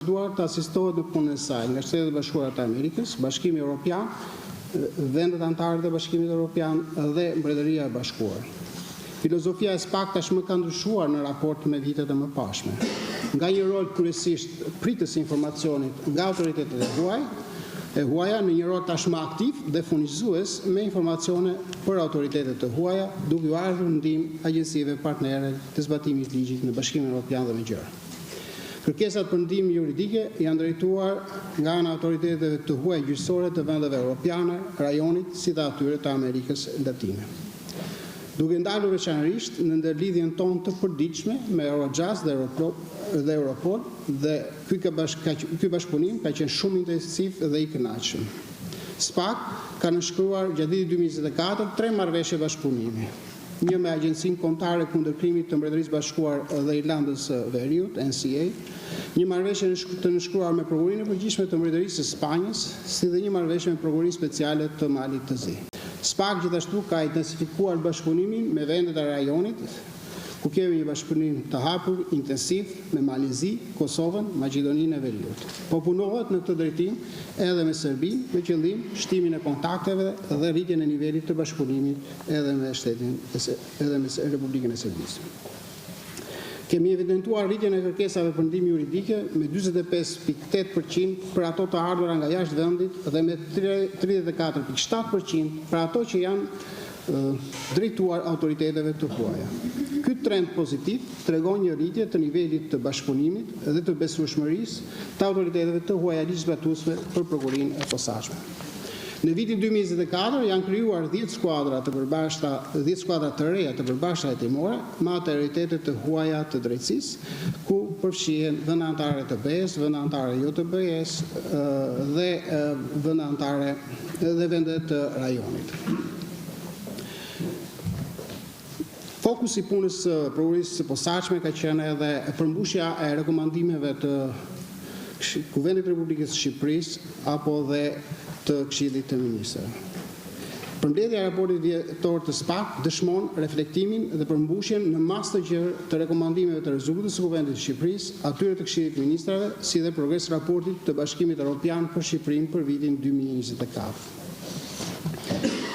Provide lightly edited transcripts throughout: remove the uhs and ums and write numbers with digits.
Duar të asistohet në punën e saj nga Shtetet e Bashkuara të Amerikës, Bashkimi Evropian, vendet anëtare të Bashkimit Evropian dhe Mbretëria e Bashkuar. Filozofia e SPAK tashmë ka ndryshuar në raport me vitet e mëparshme. Nga një rol kryesisht pritës informacionit nga autoritetet e huaja në një rol tashmë aktiv dhe furnizues me informacione për autoritetet të huaja, duke u ardhur ndihmë agjencive partnere të zbatimit ligjit në Bashkimin Evropian dhe me gjëra. Kërkesat për ndihmë juridike janë drejtuar nga ana autoriteteve të huaj gjyqësore të vendeve europiane, rajonit, si dhe atyre të Amerikës Latine. Duke ndalur veçanërisht në ndërlidhjen tonë të përditshme me Eurojust dhe Europol, dhe ky bashkëpunim ka qenë shumë intensiv dhe i kënaqshëm. SPAK ka nënshkruar gjatë vitit 2024 3 marrëveshje bashkëpunimi. Një me Agjencinë Kombëtare kundër Krimit të Mbretërisë Bashkuar dhe Irlandës së Veriut, NCA, një marrëveshje të nënshkruar me Prokurorinë e Përgjithshme të Mbretërisë së Spanjës, si dhe një marrëveshje me Prokurinë Speciale të Malit të Zi. SPAK gjithashtu ka intensifikuar bashkëpunimin me vendet e rajonit, ku kemi një bashkëpunim të hapur, intensiv, me Malizi, Kosovën, Maqedoninë e Veriut. Po punohet në këtë drejtim edhe me Serbinë, me qëllim shtimin e kontakteve dhe rritjen e nivelit të bashkëpunimit edhe me Republikën e Serbisë. Kemi evidentuar rritjen e kërkesave për ndihmë juridike me 45.8% për ato të ardhura nga jashtë vendit dhe me 34.7% për ato që janë drejtuar autoriteteve të huaja. Ky trend pozitiv tregon një rritje të nivelit të bashkëpunimit dhe të besueshmërisë të autoriteteve të huaja ligjzbatuesve për Prokurinë e Posaçme. Në vitin 2024 janë krijuar 10 skuadra të reja të përbashkëta hetimore me autoritete të huaja të drejtësisë, ku përfshihen vende anëtare të BE-s, vende anëtare jo të BE-s dhe vende anëtare dhe vende të rajonit. Fokusi i punës së Prokurisë së Posaçme ka qenë edhe përmbushja e rekomandimeve të Kuvendit të Republikës së Shqipërisë apo dhe të Këshillit të Ministrave. Përmbledhja e raportit vjetor të SPAK dëshmon reflektimin dhe përmbushjen në masë të gjerë të rekomandimeve të rezultatës së Kuvendit të Shqipërisë, atyre të Këshillit të Ministrave, si dhe progres raportit të Bashkimit Evropian për Shqipërinë për vitin 2024.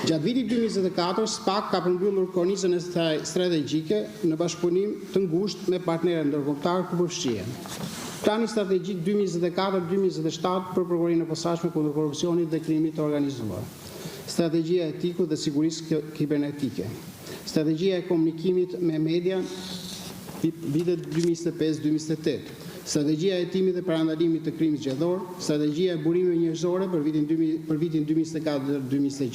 Gjatë vitit 2024, SPAK ka përmbyllur kornizën e saj strategjike në bashkëpunim të ngushtë me partnerë ndërkombëtar ku përfshihen Plani strategjik 2024-2027 për Prokurinë e Posaçme kundër korrupsionit dhe krimit të organizuar, strategjia e etikut dhe sigurisë kibernetike, strategjia e komunikimit me media vitet 2025-2028, strategjia e hetimit dhe parandalimit të krimit zgjedhor, strategjia e burimeve njerëzore për vitin 2024-2026.